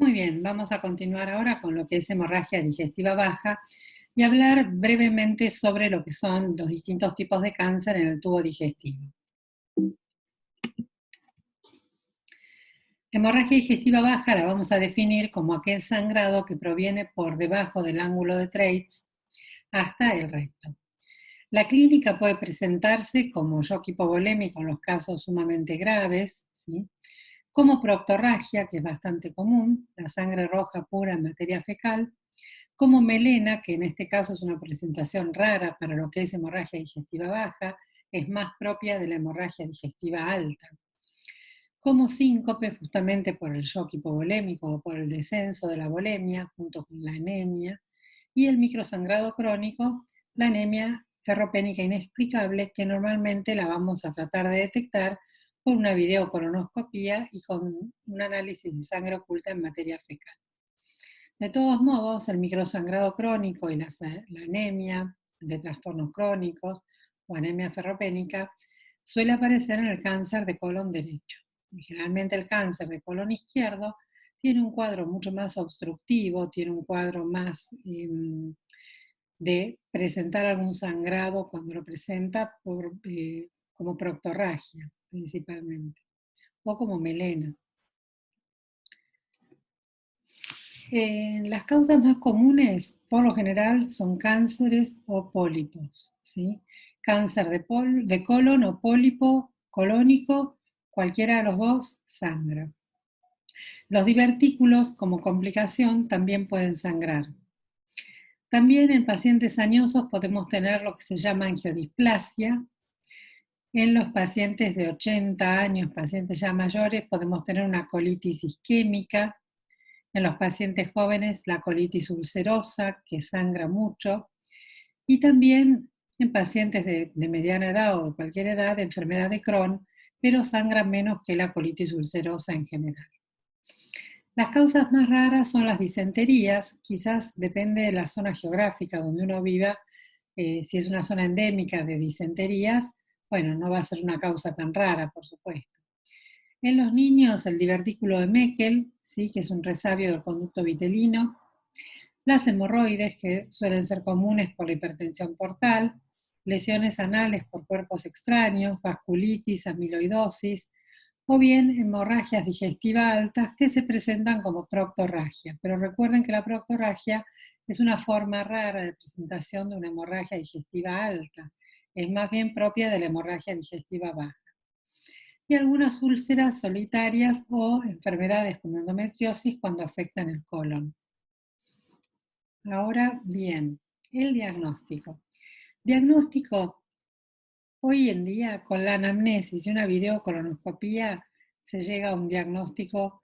Muy bien, vamos a continuar ahora con lo que es hemorragia digestiva baja y hablar brevemente sobre lo que son los distintos tipos de cáncer en el tubo digestivo. Hemorragia digestiva baja la vamos a definir como aquel sangrado que proviene por debajo del ángulo de Treitz hasta el recto. La clínica puede presentarse como shock hipovolémico en los casos sumamente graves, ¿sí? Como proctorragia, que es bastante común, la sangre roja pura en materia fecal, como melena, que en este caso es una presentación rara para lo que es hemorragia digestiva baja, es más propia de la hemorragia digestiva alta. Como síncope, justamente por el shock hipovolémico o por el descenso de la volemia, junto con la anemia, y el microsangrado crónico, la anemia ferropénica inexplicable, que normalmente la vamos a tratar de detectar con una videocolonoscopía y con un análisis de sangre oculta en materia fecal. De todos modos, el microsangrado crónico y la anemia de trastornos crónicos o anemia ferropénica suele aparecer en el cáncer de colon derecho. Y generalmente el cáncer de colon izquierdo tiene un cuadro mucho más obstructivo, tiene un cuadro más de presentar algún sangrado cuando lo presenta como proctorragia principalmente, o como melena. Las causas más comunes, por lo general, son cánceres o pólipos, ¿sí? Cáncer de colon o pólipo colónico, cualquiera de los dos sangra. Los divertículos, como complicación, también pueden sangrar. También en pacientes añosos podemos tener lo que se llama angiodisplasia. En los pacientes de 80 años, pacientes ya mayores, podemos tener una colitis isquémica. En los pacientes jóvenes, la colitis ulcerosa, que sangra mucho. Y también en pacientes de mediana edad o de cualquier edad, de enfermedad de Crohn, pero sangra menos que la colitis ulcerosa en general. Las causas más raras son las disenterías, quizás depende de la zona geográfica donde uno viva, si es una zona endémica de disenterías, bueno, no va a ser una causa tan rara, por supuesto. En los niños, el divertículo de Meckel, ¿sí? Que es un resabio del conducto vitelino, las hemorroides, que suelen ser comunes por la hipertensión portal, lesiones anales por cuerpos extraños, vasculitis, amiloidosis, o bien hemorragias digestivas altas que se presentan como proctorragia. Pero recuerden que la proctorragia es una forma rara de presentación de una hemorragia digestiva alta. Es más bien propia de la hemorragia digestiva baja. Y algunas úlceras solitarias o enfermedades como endometriosis cuando afectan el colon. Ahora bien, el diagnóstico. Diagnóstico, hoy en día con la anamnesis y una videocolonoscopía se llega a un diagnóstico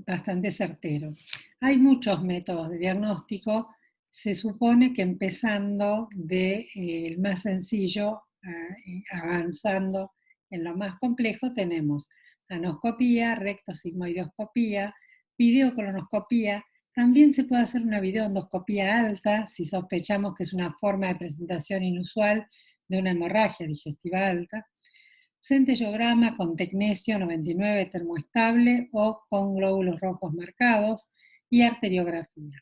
bastante certero. Hay muchos métodos de diagnóstico, se supone que empezando del más sencillo, avanzando en lo más complejo, tenemos anoscopía, rectosigmoidoscopía, videocolonoscopía. También se puede hacer una videoendoscopía alta si sospechamos que es una forma de presentación inusual de una hemorragia digestiva alta. Centellograma con tecnesio 99 termoestable o con glóbulos rojos marcados y arteriografía.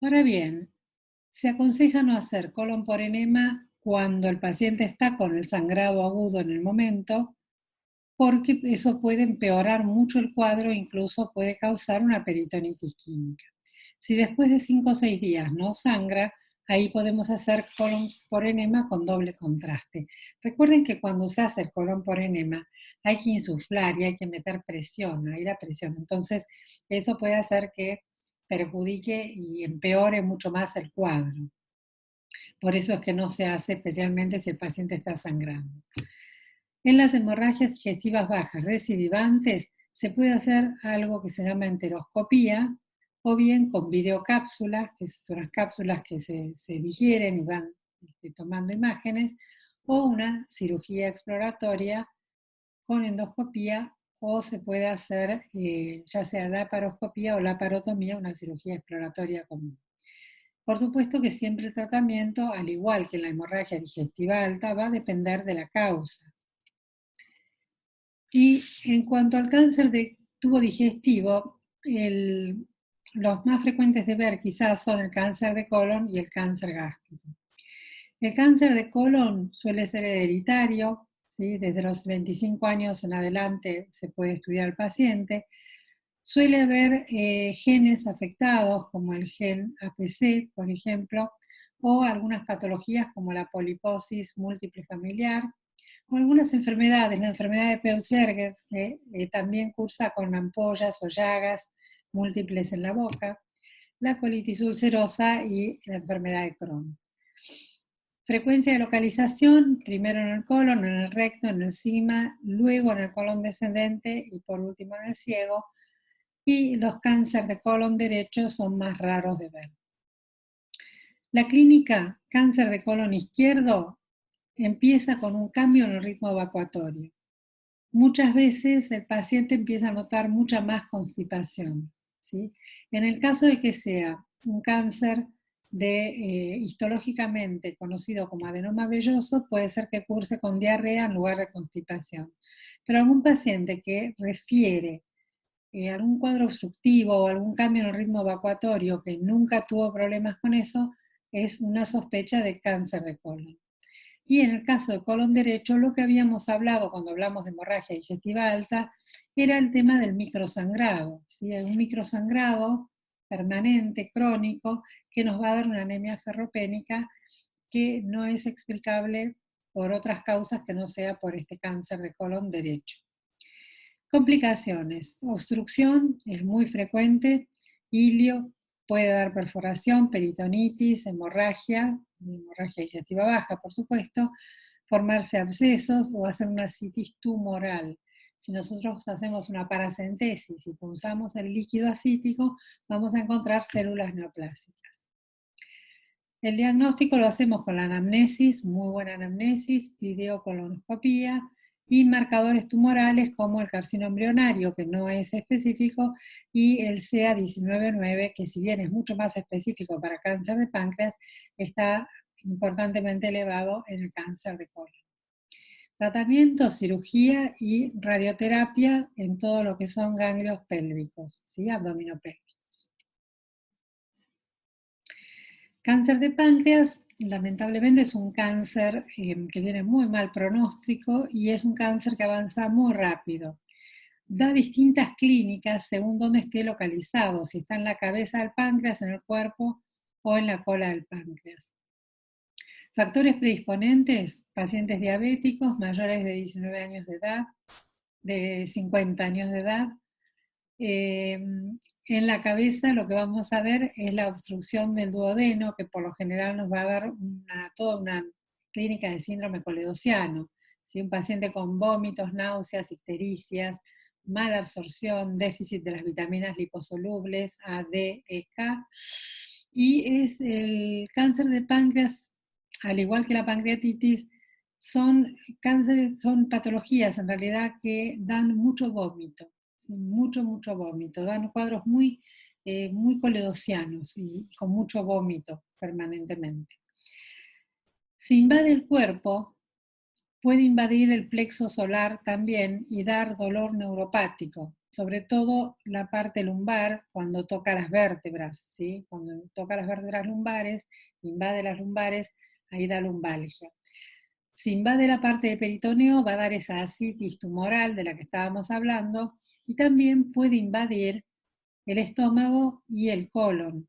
Ahora bien, se aconseja no hacer colon por enema cuando el paciente está con el sangrado agudo en el momento, porque eso puede empeorar mucho el cuadro e incluso puede causar una peritonitis química. Si después de 5 o 6 días no sangra, ahí podemos hacer colon por enema con doble contraste. Recuerden que cuando se hace el colon por enema hay que insuflar y hay que meter presión, ahí la presión. Entonces, eso puede hacer que perjudique y empeore mucho más el cuadro. Por eso es que no se hace, especialmente si el paciente está sangrando. En las hemorragias digestivas bajas recidivantes se puede hacer algo que se llama enteroscopía, o bien con videocápsulas, que son las cápsulas que se digieren y van tomando imágenes, o una cirugía exploratoria con endoscopía, o se puede hacer ya sea laparoscopía o laparotomía, una cirugía exploratoria común. Por supuesto que siempre el tratamiento, al igual que en la hemorragia digestiva alta, va a depender de la causa. Y en cuanto al cáncer de tubo digestivo, los más frecuentes de ver quizás son el cáncer de colon y el cáncer gástrico. El cáncer de colon suele ser hereditario, ¿sí? Desde los 25 años en adelante se puede estudiar al paciente. Suele haber genes afectados, como el gen APC, por ejemplo, o algunas patologías como la poliposis múltiple familiar, o algunas enfermedades, la enfermedad de Peutz-Jeghers, que también cursa con ampollas o llagas múltiples en la boca, la colitis ulcerosa y la enfermedad de Crohn. Frecuencia de localización, primero en el colon, en el recto, en el sigma, luego en el colon descendente y por último en el ciego. Y los cánceres de colon derecho son más raros de ver. La clínica cáncer de colon izquierdo empieza con un cambio en el ritmo evacuatorio. Muchas veces el paciente empieza a notar mucha más constipación, ¿sí? En el caso de que sea un cáncer histológicamente conocido como adenoma velloso, puede ser que curse con diarrea en lugar de constipación. Pero algún paciente que refiere algún cuadro obstructivo o algún cambio en el ritmo evacuatorio que nunca tuvo problemas con eso, es una sospecha de cáncer de colon. Y en el caso de colon derecho, lo que habíamos hablado cuando hablamos de hemorragia digestiva alta era el tema del microsangrado, ¿sí? Hay un microsangrado permanente, crónico, que nos va a dar una anemia ferropénica que no es explicable por otras causas que no sea por este cáncer de colon derecho. Complicaciones. Obstrucción es muy frecuente, ilio, puede dar perforación, peritonitis, hemorragia digestiva baja, por supuesto, formarse abscesos o hacer una citis tumoral. Si nosotros hacemos una paracentesis y punzamos el líquido acítico, vamos a encontrar células neoplásicas. El diagnóstico lo hacemos con la anamnesis, muy buena anamnesis, videocolonoscopía y marcadores tumorales como el carcinoma embrionario, que no es específico, y el CA199, que si bien es mucho más específico para cáncer de páncreas, está importantemente elevado en el cáncer de colon. Tratamiento, cirugía y radioterapia en todo lo que son ganglios pélvicos, ¿sí? Abdominopélvicos. Cáncer de páncreas, lamentablemente, es un cáncer que tiene muy mal pronóstico y es un cáncer que avanza muy rápido. Da distintas clínicas según dónde esté localizado, si está en la cabeza del páncreas, en el cuerpo o en la cola del páncreas. Factores predisponentes, pacientes diabéticos mayores de 19 años de edad, de 50 años de edad. En la cabeza lo que vamos a ver es la obstrucción del duodeno, que por lo general nos va a dar toda una clínica de síndrome coledociano. ¿Sí? Un paciente con vómitos, náuseas, ictericias, mala absorción, déficit de las vitaminas liposolubles, A, D, E, K. Y es el cáncer de páncreas, al igual que la pancreatitis, son cánceres, son patologías en realidad que dan mucho vómito. Mucho vómito, dan cuadros muy coledocianos y con mucho vómito permanentemente. Si invade el cuerpo, puede invadir el plexo solar también y dar dolor neuropático, sobre todo la parte lumbar cuando toca las vértebras, ¿sí? Cuando toca las vértebras lumbares, invade las lumbares, ahí da lumbalgia. Si invade la parte de peritoneo, va a dar esa ascitis tumoral de la que estábamos hablando, y también puede invadir el estómago y el colon,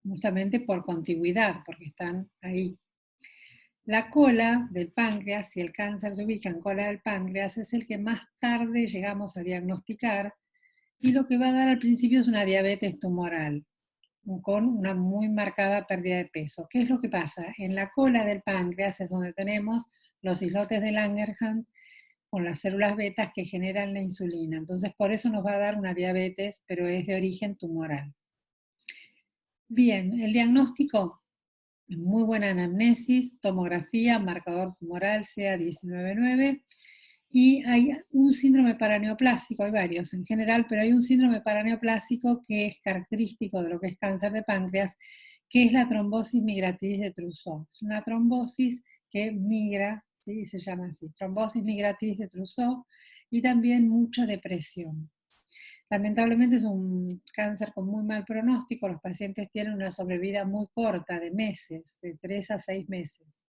justamente por contigüidad, porque están ahí. La cola del páncreas, si el cáncer se ubica en cola del páncreas, es el que más tarde llegamos a diagnosticar, y lo que va a dar al principio es una diabetes tumoral, con una muy marcada pérdida de peso. ¿Qué es lo que pasa? En la cola del páncreas es donde tenemos los islotes de Langerhans con las células betas que generan la insulina. Entonces, por eso nos va a dar una diabetes, pero es de origen tumoral. Bien, el diagnóstico, muy buena anamnesis, tomografía, marcador tumoral, CA199, y hay un síndrome paraneoplásico, hay varios en general, pero hay un síndrome paraneoplásico que es característico de lo que es cáncer de páncreas, que es la trombosis migratis de Trousseau. Es una trombosis que migra, ¿sí? Se llama así, trombosis migratis de Trousseau, y también mucha depresión. Lamentablemente es un cáncer con muy mal pronóstico, los pacientes tienen una sobrevida muy corta de meses, de 3 a 6 meses.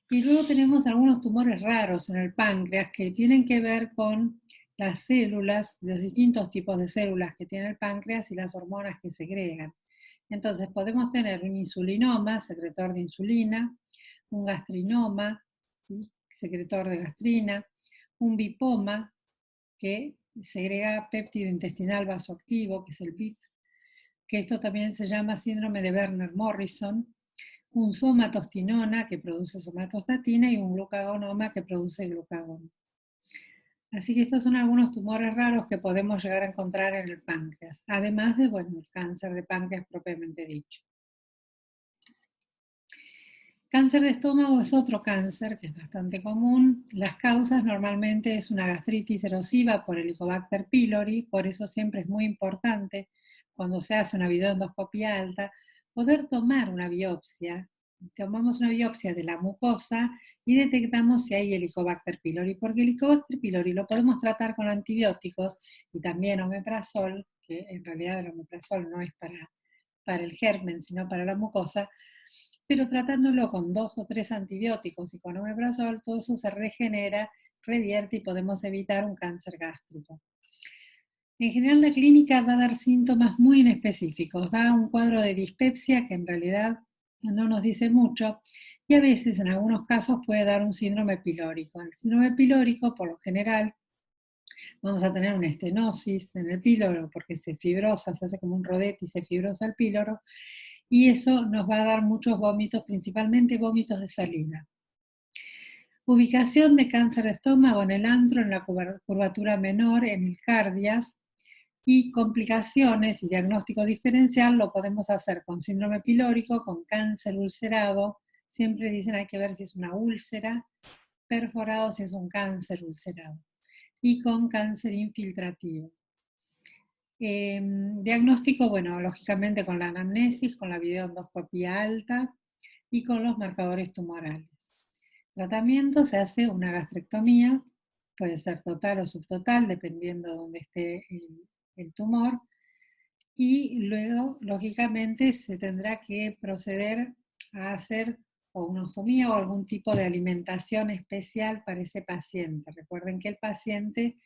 Y luego tenemos algunos tumores raros en el páncreas que tienen que ver con las células, los distintos tipos de células que tiene el páncreas y las hormonas que segregan. Entonces podemos tener un insulinoma, secretor de insulina, un gastrinoma, ¿sí?, secretor de gastrina, un bipoma, que segrega péptido intestinal vasoactivo, que es el BIP, que esto también se llama síndrome de Werner-Morrison, un somatostinona que produce somatostatina y un glucagonoma que produce glucagón. Así que estos son algunos tumores raros que podemos llegar a encontrar en el páncreas, además de, bueno, el cáncer de páncreas propiamente dicho. Cáncer de estómago es otro cáncer que es bastante común. Las causas normalmente es una gastritis erosiva por Helicobacter pylori, por eso siempre es muy importante cuando se hace una videoendoscopia alta poder tomar una biopsia. Tomamos una biopsia de la mucosa y detectamos si hay Helicobacter pylori, porque Helicobacter pylori lo podemos tratar con antibióticos y también omeprazol, que en realidad el omeprazol no es para el germen, sino para la mucosa, pero tratándolo con 2 o 3 antibióticos y con omeprazol, todo eso se regenera, revierte y podemos evitar un cáncer gástrico. En general la clínica va a dar síntomas muy inespecíficos, da un cuadro de dispepsia que en realidad no nos dice mucho y a veces en algunos casos puede dar un síndrome pilórico. El síndrome pilórico por lo general vamos a tener una estenosis en el píloro porque se fibrosa, se hace como un rodete y se fibrosa el píloro, y eso nos va a dar muchos vómitos, principalmente vómitos de salina. Ubicación de cáncer de estómago en el antro, en la curvatura menor, en el cardias, y complicaciones y diagnóstico diferencial lo podemos hacer con síndrome pilórico, con cáncer ulcerado. Siempre dicen hay que ver si es una úlcera perforado, si es un cáncer ulcerado, y con cáncer infiltrativo. Diagnóstico, bueno, lógicamente con la anamnesis, con la videoendoscopia alta y con los marcadores tumorales. Tratamiento, se hace una gastrectomía, puede ser total o subtotal, dependiendo de dónde esté el tumor, y luego, lógicamente, se tendrá que proceder a hacer o una ostomía o algún tipo de alimentación especial para ese paciente. Recuerden que el paciente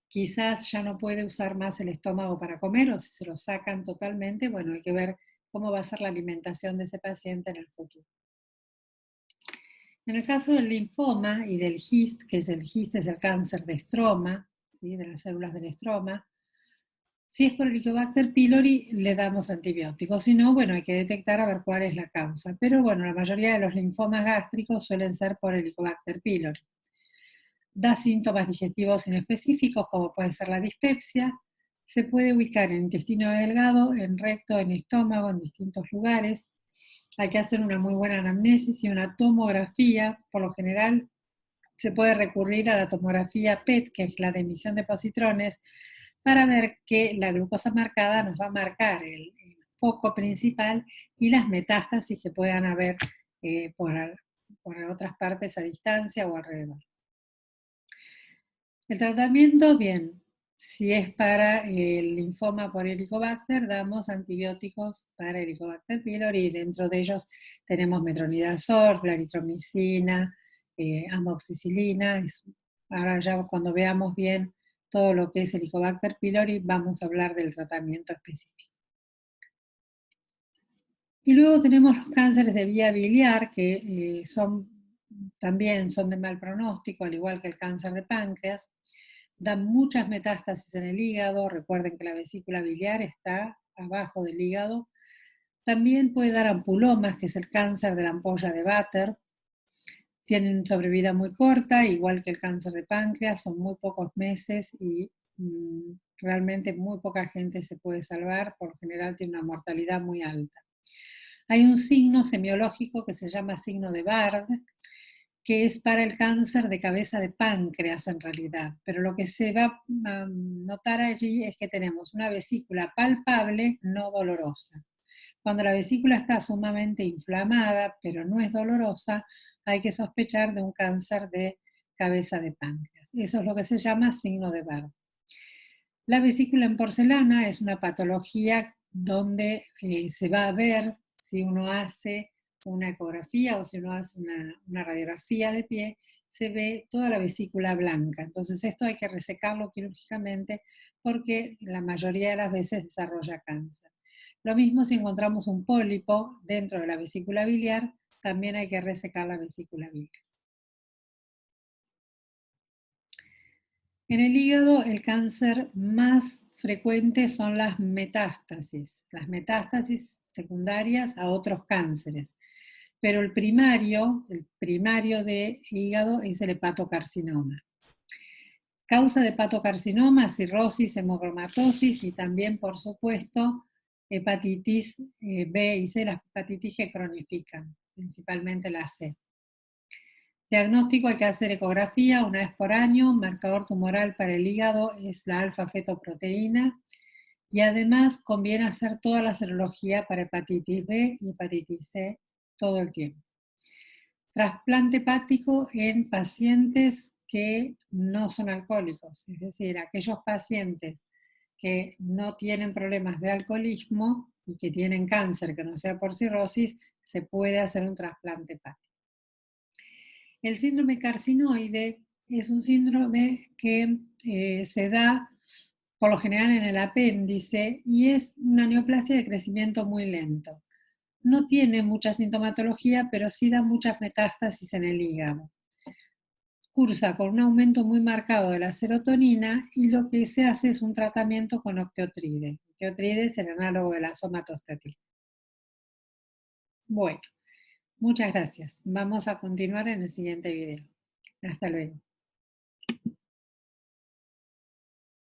quizás ya no puede usar más el estómago para comer, o si se lo sacan totalmente, bueno, hay que ver cómo va a ser la alimentación de ese paciente en el futuro. En el caso del linfoma y del GIST, que es el GIST es el cáncer de estroma, ¿sí?, de las células del estroma, si es por Helicobacter pylori, le damos antibióticos. Si no, bueno, hay que detectar a ver cuál es la causa. Pero bueno, la mayoría de los linfomas gástricos suelen ser por Helicobacter pylori. Da síntomas digestivos inespecíficos, como puede ser la dispepsia. Se puede ubicar en intestino delgado, en recto, en estómago, en distintos lugares. Hay que hacer una muy buena anamnesis y una tomografía. Por lo general, se puede recurrir a la tomografía PET, que es la de emisión de positrones, para ver que la glucosa marcada nos va a marcar el foco principal y las metástasis que puedan haber por otras partes a distancia o alrededor. El tratamiento, bien, si es para el linfoma por Helicobacter, damos antibióticos para Helicobacter pylori, y dentro de ellos tenemos metronidazol, claritromicina, amoxicilina. Ahora ya cuando veamos bien todo lo que es Helicobacter pylori, vamos a hablar del tratamiento específico. Y luego tenemos los cánceres de vía biliar, que también son de mal pronóstico, al igual que el cáncer de páncreas. Dan muchas metástasis en el hígado. Recuerden que la vesícula biliar está abajo del hígado. También puede dar ampulomas, que es el cáncer de la ampolla de Vater. Tienen sobrevida muy corta, igual que el cáncer de páncreas, son muy pocos meses y realmente muy poca gente se puede salvar. Por lo general tiene una mortalidad muy alta. Hay un signo semiológico que se llama signo de Bard, que es para el cáncer de cabeza de páncreas en realidad, pero lo que se va a notar allí es que tenemos una vesícula palpable, no dolorosa. Cuando la vesícula está sumamente inflamada, pero no es dolorosa, hay que sospechar de un cáncer de cabeza de páncreas. Eso es lo que se llama signo de Bard. La vesícula en porcelana es una patología donde se va a ver si uno hace una ecografía o si uno hace una radiografía de pie, se ve toda la vesícula blanca. Entonces esto hay que resecarlo quirúrgicamente porque la mayoría de las veces desarrolla cáncer. Lo mismo si encontramos un pólipo dentro de la vesícula biliar, también hay que resecar la vesícula biliar. En el hígado el cáncer más frecuente son las metástasis secundarias a otros cánceres. Pero el primario de hígado es el hepatocarcinoma. Causa de hepatocarcinoma, cirrosis, hemocromatosis y también, por supuesto, hepatitis B y C, las hepatitis que cronifican, principalmente la C. Diagnóstico: hay que hacer ecografía una vez por año, marcador tumoral para el hígado es la alfa-fetoproteína y además conviene hacer toda la serología para hepatitis B y hepatitis C todo el tiempo. Trasplante hepático en pacientes que no son alcohólicos, es decir, aquellos pacientes que no tienen problemas de alcoholismo y que tienen cáncer que no sea por cirrosis, se puede hacer un trasplante hepático. El síndrome carcinoide es un síndrome que se da por lo general en el apéndice y es una neoplasia de crecimiento muy lento. No tiene mucha sintomatología, pero sí da muchas metástasis en el hígado. Cursa con un aumento muy marcado de la serotonina y lo que se hace es un tratamiento con octeotride. Octeotride es el análogo de la somatostatina. Bueno, muchas gracias. Vamos a continuar en el siguiente video. Hasta luego.